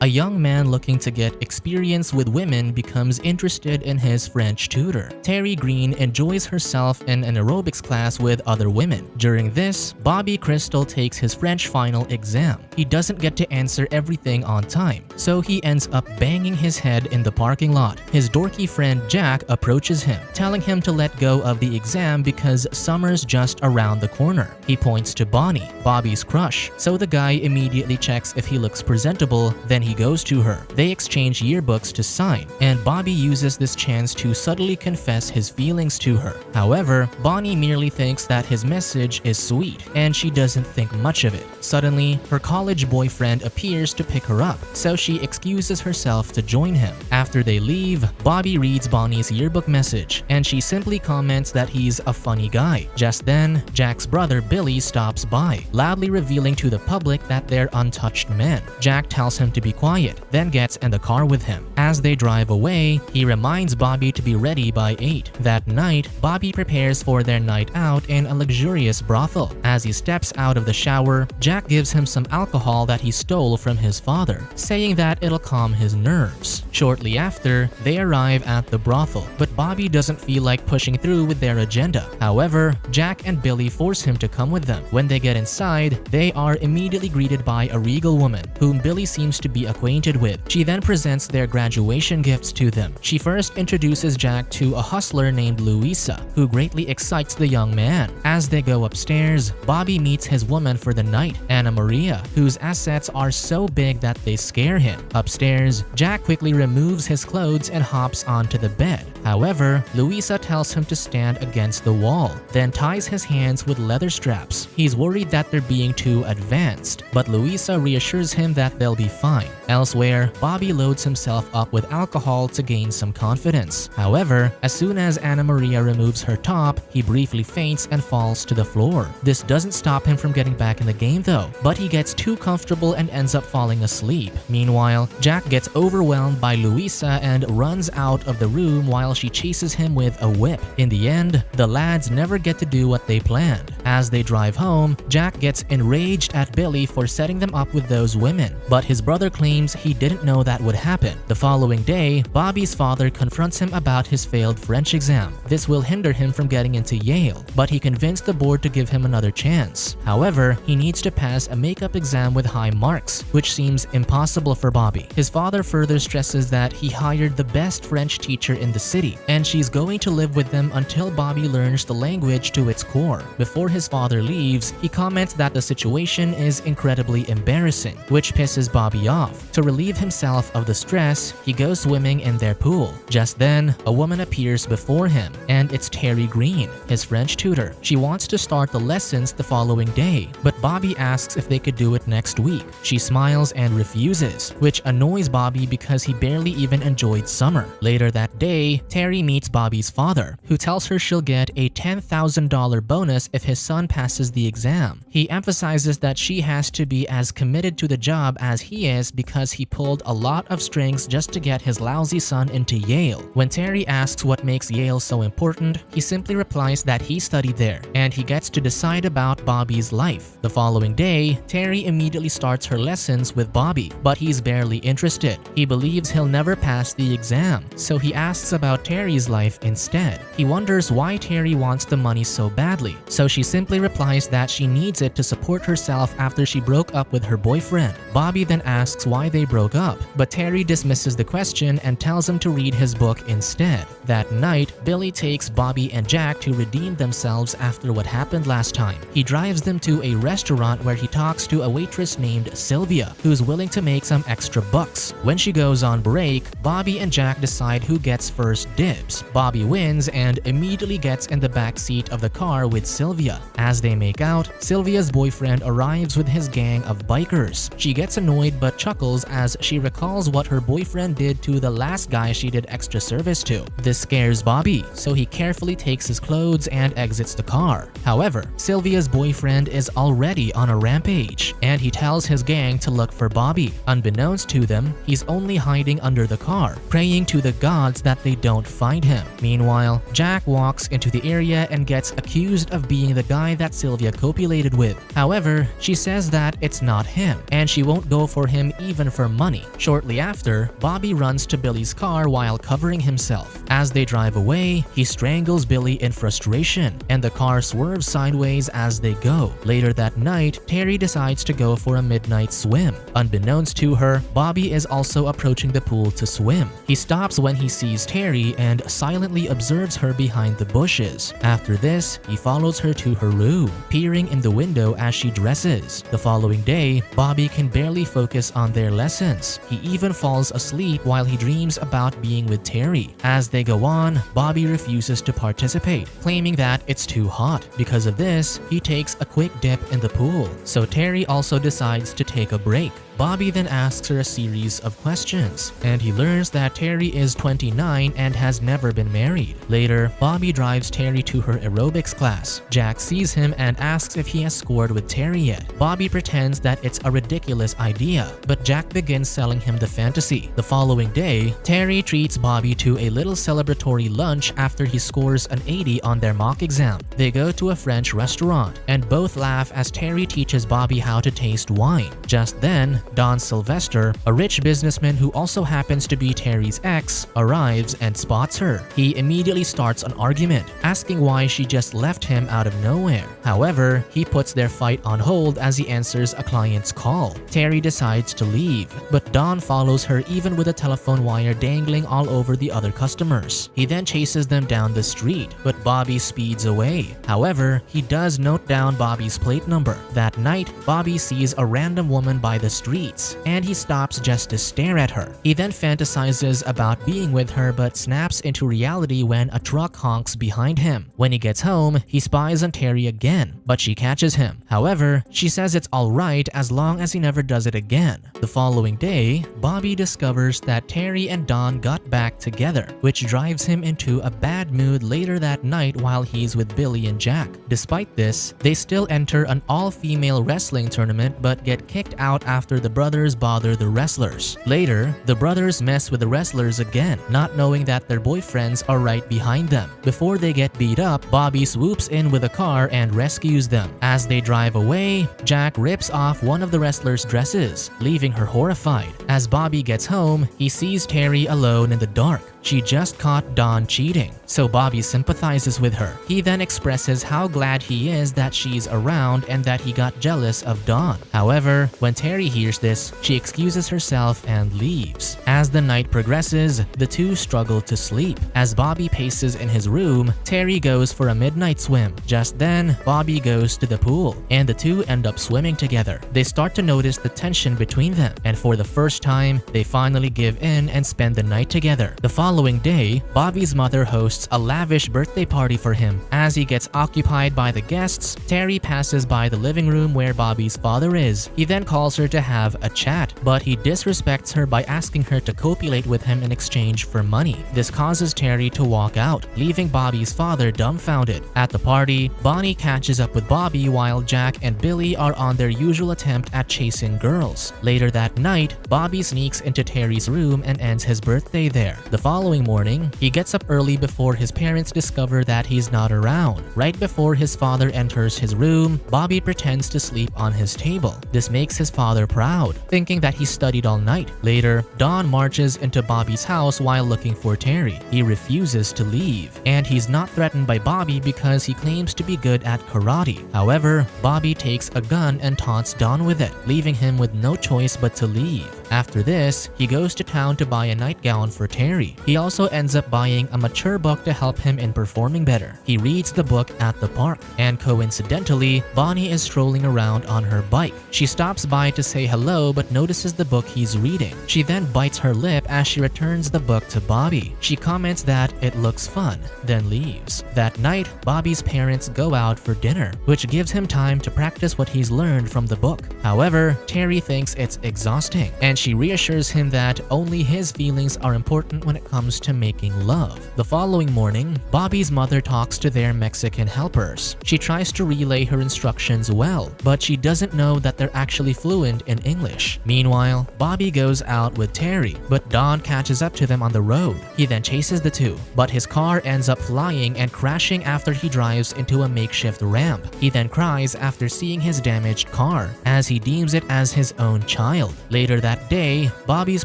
A young man looking to get experience with women becomes interested in his French tutor. Terry Green enjoys herself in an aerobics class with other women. During this, Bobby Crystal takes his French final exam. He doesn't get to answer everything on time, so he ends up banging his head in the parking lot. His dorky friend Jack approaches him, telling him to let go of the exam because summer's just around the corner. He points to Bonnie, Bobby's crush, so the guy immediately checks if he looks presentable, then he goes to her. They exchange yearbooks to sign, and Bobby uses this chance to subtly confess his feelings to her. However, Bonnie merely thinks that his message is sweet, and she doesn't think much of it. Suddenly, her college boyfriend appears to pick her up, so she excuses herself to join him. After they leave, Bobby reads Bonnie's yearbook message, and she simply comments that he's a funny guy. Just then, Jack's brother Billy stops by, loudly revealing to the public that they're untouched men. Jack tells him to be quiet, then gets in the car with him. As they drive away, he reminds Bobby to be ready by 8. That night, Bobby prepares for their night out in a luxurious brothel. As he steps out of the shower, Jack gives him some alcohol that he stole from his father, saying that it'll calm his nerves. Shortly after, they arrive at the brothel, but Bobby doesn't feel like pushing through with their agenda. However, Jack and Billy force him to come with them. When they get inside, they are immediately greeted by a regal woman, whom Billy seems to be acquainted with. She then presents their graduation gifts to them. She first introduces Jack to a hustler named Louisa, who greatly excites the young man. As they go upstairs, Bobby meets his woman for the night, Anna Maria, whose assets are so big that they scare him. Upstairs, Jack quickly removes his clothes and hops onto the bed. However, Louisa tells him to stand against the wall, then ties his hands with leather straps. He's worried that they're being too advanced, but Louisa reassures him that they'll be fine. Elsewhere, Bobby loads himself up with alcohol to gain some confidence. However, as soon as Anna Maria removes her top, he briefly faints and falls to the floor. This doesn't stop him from getting back in the game though, but he gets too comfortable and ends up falling asleep. Meanwhile, Jack gets overwhelmed by Louisa and runs out of the room while she chases him with a whip. In the end, the lads never get to do what they planned. As they drive home, Jack gets enraged at Billy for setting them up with those women, but his brother claims he didn't know that would happen. The following day, Bobby's father confronts him about his failed French exam. This will hinder him from getting into Yale, but he convinced the board to give him another chance. However, he needs to pass a makeup exam with high marks, which seems impossible for Bobby. His father further stresses that he hired the best French teacher in the city, and she's going to live with them until Bobby learns the language to its core. Before his father leaves, he comments that the situation is incredibly embarrassing, which pisses Bobby off. To relieve himself of the stress, he goes swimming in their pool. Just then, a woman appears before him, and it's Terry Green, his French tutor. She wants to start the lessons the following day, but Bobby asks if they could do it next week. She smiles and refuses, which annoys Bobby because he barely even enjoyed summer. Later that day, Terry meets Bobby's father, who tells her she'll get a $10,000 bonus if his son passes the exam. He emphasizes that she has to be as committed to the job as he is because he pulled a lot of strings just to get his lousy son into Yale. When Terry asks what makes Yale so important, he simply replies that he studied there, and he gets to decide about Bobby's life. The following day, Terry immediately starts her lessons with Bobby, but he's barely interested. He believes he'll never pass the exam, so he asks about Terry's life instead. He wonders why Terry wants the money so badly, so she simply replies that she needs it to support herself after she broke up with her boyfriend. Bobby then asks why they broke up, but Terry dismisses the question and tells him to read his book instead. That night, Billy takes Bobby and Jack to redeem themselves after what happened last time. He drives them to a restaurant where he talks to a waitress named Sylvia, who's willing to make some extra bucks. When she goes on break, Bobby and Jack decide who gets first dibs. Bobby wins and immediately gets in the back seat of the car with Sylvia. As they make out, Sylvia's boyfriend arrives with his gang of bikers. She gets annoyed but chuckles as she recalls what her boyfriend did to the last guy she did extra service to. This scares Bobby, so he carefully takes his clothes and exits the car. However, Sylvia's boyfriend is already on a rampage, and he tells his gang to look for Bobby. Unbeknownst to them, he's only hiding under the car, praying to the gods that they don't find him. Meanwhile, Jack walks into the area and gets accused of being the guy that Sylvia copulated with. However, she says that it's not him, and she won't go for him even for money. Shortly after, Bobby runs to Billy's car while covering himself. As they drive away, he strangles Billy in frustration, and the car swerves sideways as they go. Later that night, Terry decides to go for a midnight swim. Unbeknownst to her, Bobby is also approaching the pool to swim. He stops when he sees Terry and silently observes her behind the bushes. After this, he follows her to her room, peering in the window as she dresses. The following day, Bobby can barely focus on their lessons. He even falls asleep while he dreams about being with Terry. As they go on, Bobby refuses to participate, claiming that it's too hot. Because of this, he takes a quick dip in the pool, so Terry also decides to take a break. Bobby then asks her a series of questions, and he learns that Terry is 29 and has never been married. Later, Bobby drives Terry to her aerobics class. Jack sees him and asks if he has scored with Terry yet. Bobby pretends that it's a ridiculous idea, but Jack begins selling him the fantasy. The following day, Terry treats Bobby to a little celebratory lunch after he scores an 80 on their mock exam. They go to a French restaurant, and both laugh as Terry teaches Bobby how to taste wine. Just then, Don Sylvester, a rich businessman who also happens to be Terry's ex, arrives and spots her. He immediately starts an argument, asking why she just left him out of nowhere. However, he puts their fight on hold as he answers a client's call. Terry decides to leave, but Don follows her even with a telephone wire dangling all over the other customers. He then chases them down the street, but Bobby speeds away. However, he does note down Bobby's plate number. That night, Bobby sees a random woman by the street, and he stops just to stare at her. He then fantasizes about being with her but snaps into reality when a truck honks behind him. When he gets home, he spies on Terry again, but she catches him. However, she says it's alright as long as he never does it again. The following day, Bobby discovers that Terry and Don got back together, which drives him into a bad mood later that night while he's with Billy and Jack. Despite this, they still enter an all-female wrestling tournament but get kicked out after the brothers bother the wrestlers. Later, the brothers mess with the wrestlers again, not knowing that their boyfriends are right behind them. Before they get beat up, Bobby swoops in with a car and rescues them. As they drive away, Jack rips off one of the wrestlers' dresses, leaving her horrified. As Bobby gets home, he sees Terry alone in the dark. She just caught Don cheating, so Bobby sympathizes with her. He then expresses how glad he is that she's around and that he got jealous of Don. However, when Terry hears this, she excuses herself and leaves. As the night progresses, the two struggle to sleep. As Bobby paces in his room, Terry goes for a midnight swim. Just then, Bobby goes to the pool, and the two end up swimming together. They start to notice the tension between them, and for the first time, they finally give in and spend the night together. The following day, Bobby's mother hosts a lavish birthday party for him. As he gets occupied by the guests, Terry passes by the living room where Bobby's father is. He then calls her to have a chat, but he disrespects her by asking her to copulate with him in exchange for money. This causes Terry to walk out, leaving Bobby's father dumbfounded. At the party, Bonnie catches up with Bobby while Jack and Billy are on their usual attempt at chasing girls. Later that night, Bobby sneaks into Terry's room and ends his birthday there. The following morning, he gets up early before his parents discover that he's not around. Right before his father enters his room, Bobby pretends to sleep on his table. This makes his father proud, thinking that he studied all night. Later, Don marches into Bobby's house while looking for Terry. He refuses to leave, and he's not threatened by Bobby because he claims to be good at karate. However, Bobby takes a gun and taunts Don with it, leaving him with no choice but to leave. After this, he goes to town to buy a nightgown for Terry. He also ends up buying a mature book to help him in performing better. He reads the book at the park, and coincidentally, Bonnie is strolling around on her bike. She stops by to say hello but notices the book he's reading. She then bites her lip as she returns the book to Bobby. She comments that it looks fun, then leaves. That night, Bobby's parents go out for dinner, which gives him time to practice what he's learned from the book. However, Terry thinks it's exhausting, and and she reassures him that only his feelings are important when it comes to making love. The following morning, Bobby's mother talks to their Mexican helpers. She tries to relay her instructions well, but she doesn't know that they're actually fluent in English. Meanwhile, Bobby goes out with Terry, but Don catches up to them on the road. He then chases the two, but his car ends up flying and crashing after he drives into a makeshift ramp. He then cries after seeing his damaged car, as he deems it as his own child. Later that day, Bobby's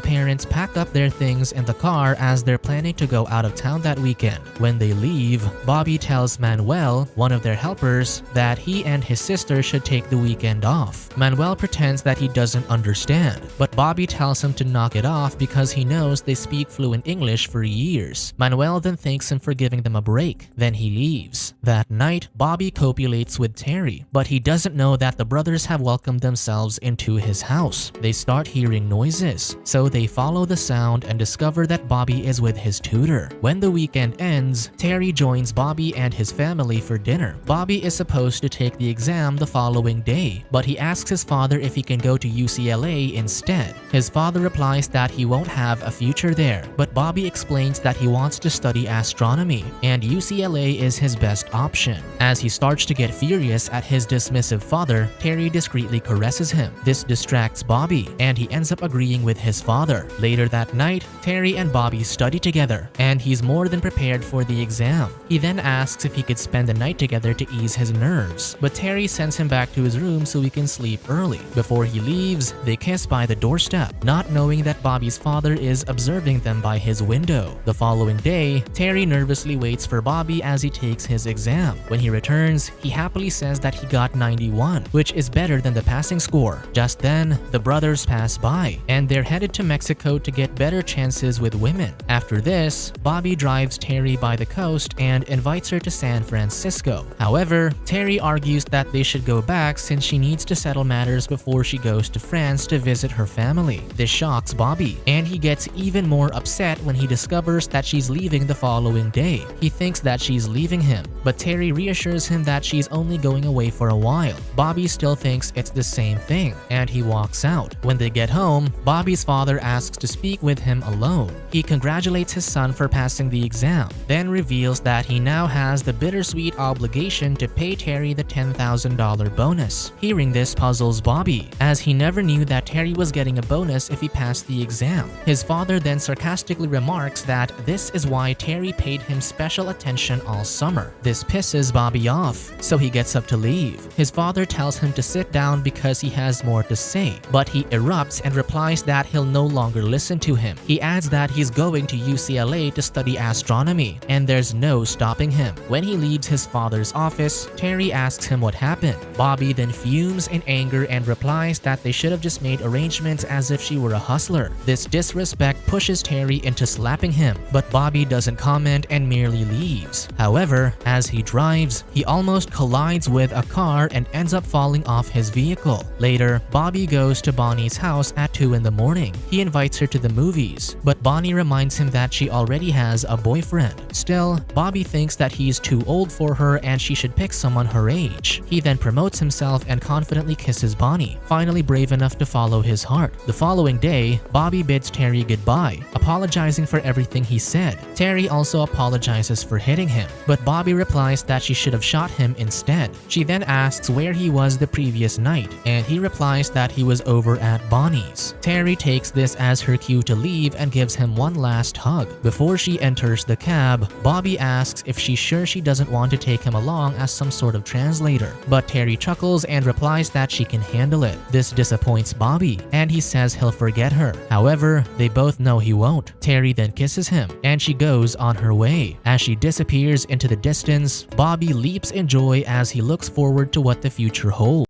parents pack up their things in the car as they're planning to go out of town that weekend. When they leave, Bobby tells Manuel, one of their helpers, that he and his sister should take the weekend off. Manuel pretends that he doesn't understand, but Bobby tells him to knock it off because he knows they speak fluent English for years. Manuel then thanks him for giving them a break. Then he leaves. That night, Bobby copulates with Terry, but he doesn't know that the brothers have welcomed themselves into his house. They start hearing noises, so they follow the sound and discover that Bobby is with his tutor. When the weekend ends, Terry joins Bobby and his family for dinner. Bobby is supposed to take the exam the following day, but he asks his father if he can go to UCLA instead. His father replies that he won't have a future there, but Bobby explains that he wants to study astronomy, and UCLA is his best option. As he starts to get furious at his dismissive father, Terry discreetly caresses him. This distracts Bobby, and he ends up agreeing with his father. Later that night, Terry and Bobby study together, and he's more than prepared for the exam. He then asks if he could spend the night together to ease his nerves, but Terry sends him back to his room so he can sleep early. Before he leaves, they kiss by the doorstep, not knowing that Bobby's father is observing them by his window. The following day, Terry nervously waits for Bobby as he takes his exam. When he returns, he happily says that he got 91, which is better than the passing score. Just then, the brothers pass by, and they're headed to Mexico to get better chances with women. After this, Bobby drives Terry by the coast and invites her to San Francisco. However, Terry argues that they should go back since she needs to settle matters before she goes to France to visit her family. This shocks Bobby, and he gets even more upset when he discovers that she's leaving the following day. He thinks that she's leaving him, but Terry reassures him that she's only going away for a while. Bobby still thinks it's the same thing, and he walks out. When they get home, Bobby's father asks to speak with him alone. He congratulates his son for passing the exam, then reveals that he now has the bittersweet obligation to pay Terry the $10,000 bonus. Hearing this puzzles Bobby, as he never knew that Terry was getting a bonus if he passed the exam. His father then sarcastically remarks that this is why Terry paid him special attention all summer. This pisses Bobby off, so he gets up to leave. His father tells him to sit down because he has more to say, but he erupts and replies that he'll no longer listen to him. He adds that he's going to UCLA to study astronomy, and there's no stopping him. When he leaves his father's office, Terry asks him what happened. Bobby then fumes in anger and replies that they should have just made arrangements as if she were a hustler. This disrespect pushes Terry into slapping him, but Bobby doesn't comment and merely leaves. However, as he drives, he almost collides with a car and ends up falling off his vehicle. Later, Bobby goes to Bonnie's house at 2 in the morning. He invites her to the movies, but Bonnie reminds him that she already has a boyfriend. Still, Bobby thinks that he's too old for her and she should pick someone her age. He then promotes himself and confidently kisses Bonnie, finally brave enough to follow his heart. The following day, Bobby bids Terry goodbye, apologizing for everything he said. Terry also apologizes for hitting him, but Bobby replies that she should have shot him instead. She then asks where he was the previous night, and he replies that he was over at Bonnie's. Terry takes this as her cue to leave and gives him one last hug. Before she enters the cab, Bobby asks if she's sure she doesn't want to take him along as some sort of translator, but Terry chuckles and replies that she can handle it. This disappoints Bobby, and he says he'll forget her. However, they both know he won't. Terry then kisses him, and she goes on her way. As she disappears into the distance, Bobby leaps in joy as he looks forward to what the future holds.